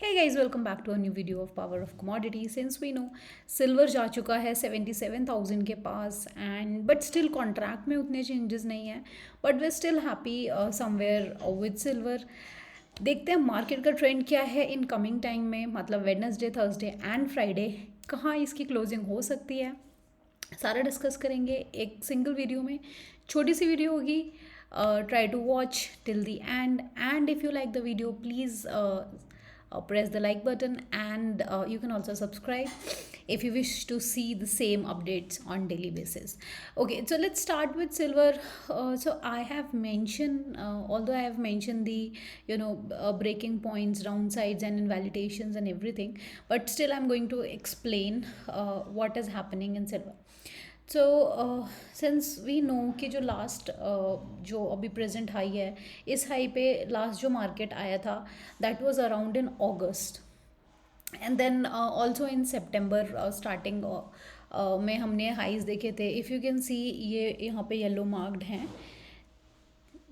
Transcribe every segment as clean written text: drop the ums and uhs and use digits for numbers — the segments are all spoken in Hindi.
Hey guys, welcome back to a new video of Power of Commodity. Since we know silver जा चुका है 77,000 के पास एंड बट स्टिल कॉन्ट्रैक्ट में उतने चेंजेस नहीं है, but way still happy somewhere with silver. देखते हैं मार्केट का ट्रेंड क्या है इन कमिंग टाइम में, मतलब वेडनेसडे, थर्सडे एंड फ्राइडे कहाँ इसकी क्लोजिंग हो सकती है. सारा डिस्कस करेंगे एक सिंगल वीडियो में. छोटी सी वीडियो होगी. Try to watch till the end, and if you like the video, please press the like button, and you can also subscribe if you wish to see the same updates on daily basis. Okay, so let's start with silver. So I have mentioned, although I have mentioned the breaking points, downsides and invalidations and everything, but still I'm going to explain what is happening in silver. So since we know कि जो लास्ट जो अभी प्रेजेंट हाई है, इस हाई पे लास्ट जो मार्केट आया था that was around in August, and then also in सितंबर स्टार्टिंग में हमने हाइज देखे थे. इफ़ यू कैन सी, ये यहाँ पे येलो मार्क्ड हैं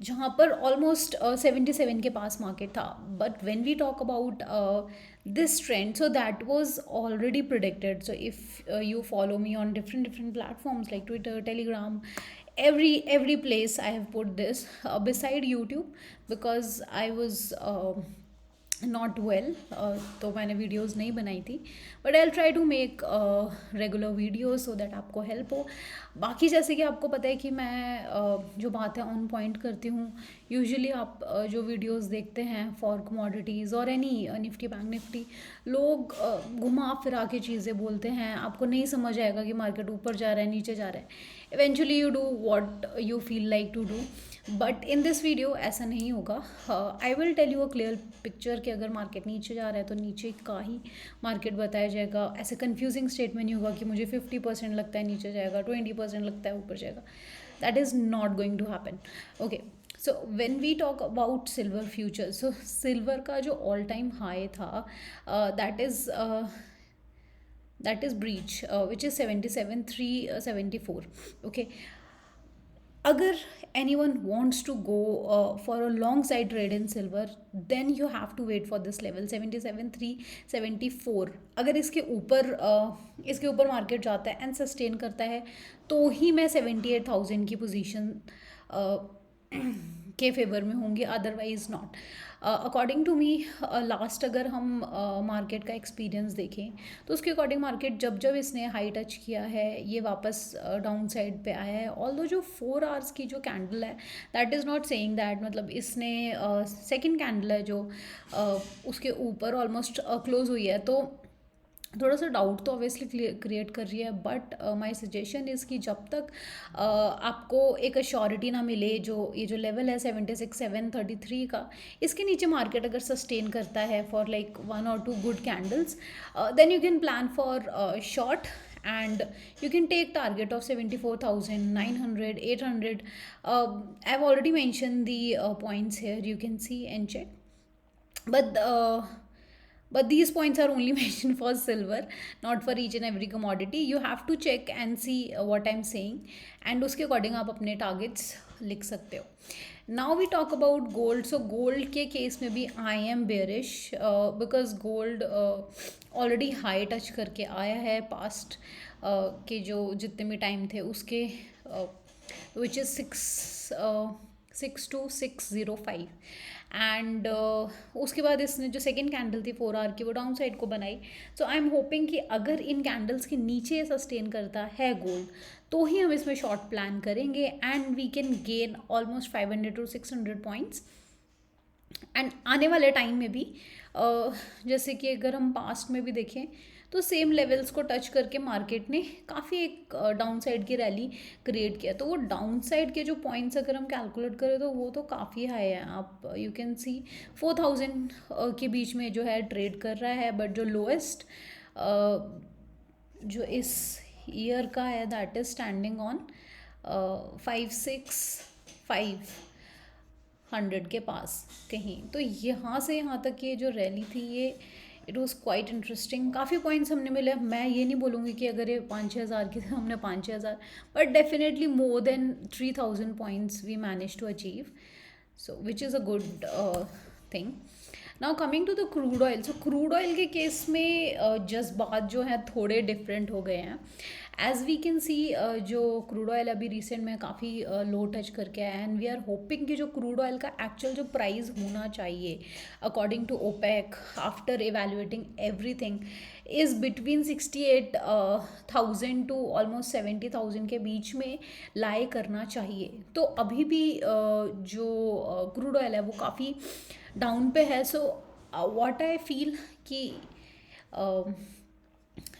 जहाँ पर ऑलमोस्ट 77 के पास मार्केट था. But when we talk about this trend, so that was already predicted. So if you follow me on different platforms like Twitter, Telegram, every place I have put this, beside YouTube, because I was not well, तो मैंने वीडियोस नहीं बनाई थी. But I try to make regular videos so that आपको हेल्प हो. बाकी जैसे कि आपको पता है कि मैं जो बातें ऑन पॉइंट करती हूँ, यूजुअली आप जो वीडियोस देखते हैं फॉर कमोडिटीज़ और एनी निफ्टी बैंक निफ्टी, लोग घुमा फिरा के चीज़ें बोलते हैं. आपको नहीं समझ आएगा कि मार्केट ऊपर जा रहा है, नीचे जा रहा है. Eventually you do what you feel like to do. But in this video ऐसा नहीं होगा. I will tell you a clear picture कि अगर मार्केट नीचे जा रहा है तो नीचे का ही मार्केट बताया जाएगा. ऐसे कंफ्यूजिंग स्टेटमेंट नहीं होगा कि मुझे 50% लगता है नीचे जाएगा, 20% लगता है ऊपर जाएगा. That is not going to happen. Okay, so when we talk about silver future, so silver का जो ऑल टाइम हाई था, that is breach, which is 77,374. Okay, अगर anyone wants to go for a long side trade in silver, then you have to wait for this level 77,374. अगर इसके ऊपर मार्केट जाता है एंड सस्टेन करता है, तो ही मैं 78,000 की पोजीशन के फेवर में होंगे, otherwise not. According to me, last अगर हम मार्केट का एक्सपीरियंस देखें तो उसके अकॉर्डिंग मार्केट जब जब इसने हाई टच किया है, ये वापस डाउन साइड पे आया है. ऑल्दो जो 4 आवर्स की जो कैंडल है, that is not saying that, मतलब इसने सेकंड कैंडल है जो उसके ऊपर ऑलमोस्ट क्लोज हुई है, तो थोड़ा सा डाउट तो ऑब्वियसली क्रिएट कर रही है. बट माय सजेशन इज़ कि जब तक आपको एक अश्योरिटी ना मिले, जो ये जो लेवल है 76,733 का, इसके नीचे मार्केट अगर सस्टेन करता है for like 1 or 2 good candles, then you can plan for short and you can take target of 74,900, 800. I've already mentioned the points here, you can see and check. But these points are only mentioned for silver, not for each and every commodity. You have to check and see what I'm saying, and उसके अकॉर्डिंग आप अपने टारगेट्स लिख सकते हो. Now we talk about gold. So gold के केस में भी I am bearish, because gold already high touch करके आया है पास्ट के जो जितने भी टाइम थे उसके, विच इज़ 62605. एंड उसके बाद इसने जो सेकेंड कैंडल थी 4 आवर की, वो डाउन साइड को बनाई. सो आई एम होपिंग कि अगर इन कैंडल्स के नीचे सस्टेन करता है गोल्ड, तो ही हम इसमें शॉर्ट प्लान करेंगे, and we can gain almost 500 to 600 points. And आने वाले टाइम में भी जैसे कि अगर हम पास्ट में भी देखें तो सेम लेवल्स को टच करके मार्केट ने काफ़ी एक डाउन साइड की रैली क्रिएट किया. तो वो डाउन साइड के जो पॉइंट्स अगर हम कैलकुलेट करें तो वो तो काफ़ी हाई है. आप यू कैन सी 4,000 के बीच में जो है ट्रेड कर रहा है. बट जो लोएस्ट जो इस ईयर का है, दैट इज़ स्टैंडिंग ऑन 565 के पास कहीं. तो यहाँ से यहाँ तक ये जो रैली थी, ये इट वॉज क्वाइट इंटरेस्टिंग. काफ़ी पॉइंट्स हमने मिले. मैं ये नहीं बोलूँगी कि अगर ये 5-6 हज़ार की हमने 5-6 हज़ार, but definitely more than 3,000 points we manage to achieve, so which is a good thing. Now coming to the crude oil, so crude oil के केस में जज्बात जो हैं थोड़े डिफरेंट हो गए हैं. एज वी कैन सी, जो क्रूड ऑयल अभी रिसेंट में काफ़ी लो टच करके आया है, एंड वी आर होपिंग कि जो क्रूड ऑयल का एक्चुअल जो प्राइस होना चाहिए according to OPEC after evaluating everything is between 68,000 to almost 70,000 के बीच में लाई करना चाहिए. तो अभी भी जो क्रूड ऑयल है वो काफ़ी डाउन पे है. सो व्हाट आई फील कि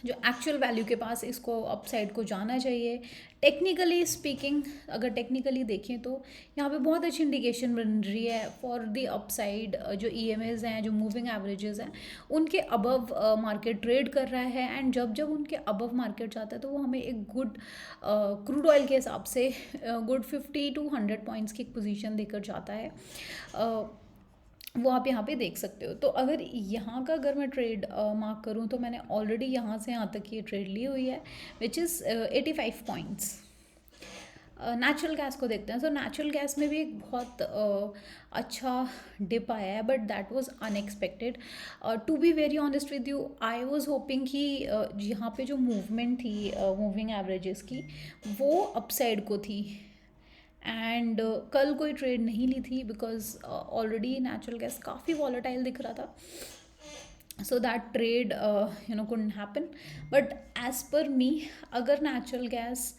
जो एक्चुअल वैल्यू के पास इसको अपसाइड को जाना चाहिए. टेक्निकली स्पीकिंग, अगर टेक्निकली देखें तो यहाँ पे बहुत अच्छी इंडिकेशन बन रही है फॉर द अपसाइड. जो EMAs हैं, जो मूविंग एवरेजेस हैं, उनके अबव मार्केट ट्रेड कर रहा है. एंड जब जब उनके अबव मार्केट जाता है तो वो हमें एक गुड क्रूड ऑयल के हिसाब से गुड 50 to 100 पॉइंट्स की पोजीशन देकर जाता है. वो आप यहाँ पे देख सकते हो. तो अगर यहाँ का अगर मैं ट्रेड मार्क करूँ तो मैंने ऑलरेडी यहाँ से यहाँ तक ये ट्रेड ली हुई है which is 85 points. Natural gas को देखते हैं. सो नेचुरल गैस में भी एक बहुत अच्छा डिप आया है, but that was unexpected. To be very honest with you, I was hoping कि यहाँ पे जो मूवमेंट थी मूविंग एवरेजेस की वो अपसाइड को थी. एंड कल कोई ट्रेड नहीं ली थी बिकॉज ऑलरेडी नेचुरल गैस काफ़ी वॉलेटाइल दिख रहा था. So that trade couldn't happen. But as per me, अगर नेचुरल गैस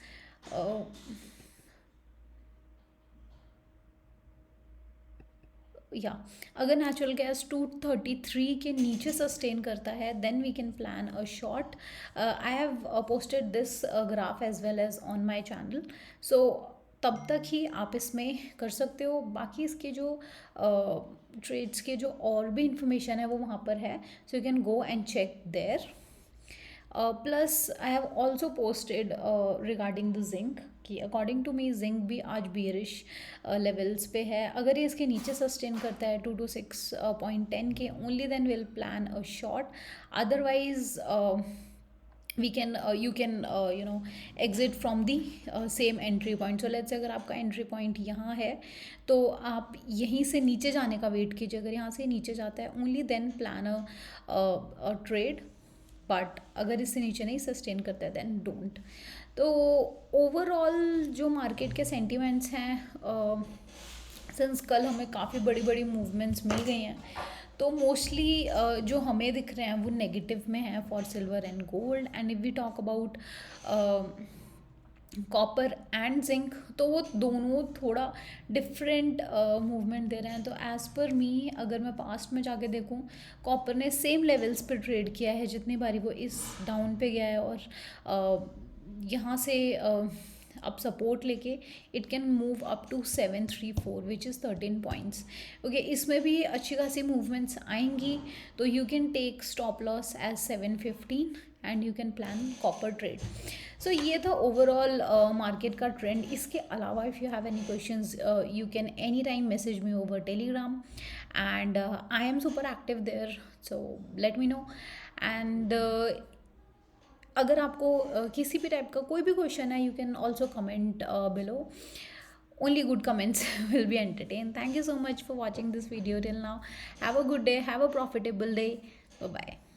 या अगर नेचुरल गैस 233 के नीचे सस्टेन करता है then we can plan a short. I have posted this graph as well as on my channel. So तब तक ही आप इसमें कर सकते हो. बाकी इसके जो ट्रेड्स के जो और भी इंफॉर्मेशन है वो वहाँ पर है. So you can go and check there. Plus I have also posted regarding the zinc कि अकॉर्डिंग टू मी जिंक भी आज बियरिश लेवल्स पे है. अगर ये इसके नीचे सस्टेन करता है 2 to 6.10 के, only then will plan a short. Otherwise we can you can exit from the same entry point. So let's say अगर आपका एंट्री पॉइंट यहाँ है तो आप यहीं से नीचे जाने का वेट कीजिए. अगर यहाँ से नीचे जाता है only then plan a trade. But अगर इससे नीचे नहीं सस्टेन करता है देन डोंट. तो ओवरऑल जो मार्केट के सेंटिमेंट्स हैं, सिंस कल हमें काफ़ी बड़ी बड़ी मूवमेंट्स मिल गई हैं, तो मोस्टली जो हमें दिख रहे हैं वो नेगेटिव में है for silver and gold. And if we talk about copper and zinc तो वो दोनों थोड़ा डिफरेंट मूवमेंट दे रहे हैं. तो एज़ पर मी, अगर मैं पास्ट में जाके देखूं, कॉपर ने सेम लेवल्स पे ट्रेड किया है जितनी बारी वो इस डाउन पे गया है. और यहाँ से अब सपोर्ट लेके it can move up to 734 which is 13 points. Okay, इसमें भी अच्छी खासी मूवमेंट्स आएंगी. तो you can take stop loss as 715 and you can plan copper trade. So ये था ओवरऑल मार्केट का ट्रेंड. इसके अलावा if you have any questions you can any time message me over Telegram and I am super active there. So let me know. And अगर आपको किसी भी टाइप का कोई भी क्वेश्चन है, you can also comment below. Only good comments will be entertained. Thank you so much for watching this video till now. Have a good day. Have a profitable day. Bye bye.